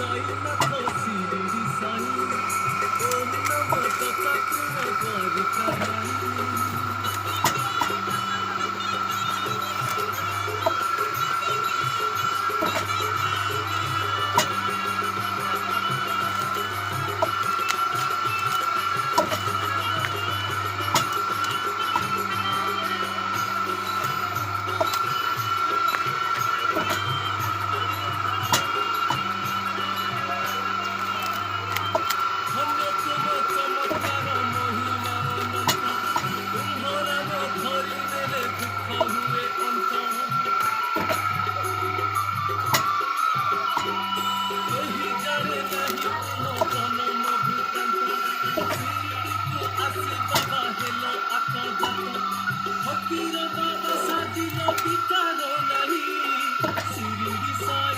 साईनाथ शिरडी साई ओम नमः दत्तात्रेय द्वारिका धन्य तुम चमत्कार महिमा अनंत तुम्हारा धरी मेरे दुख हुए अंत केहि जाने नहीं तुम जन्म वृत्तांत शिरडी को आसे बाबा हेलो आत्मजात फकीर बाबा साजिल विचार नहीं शिरडी साई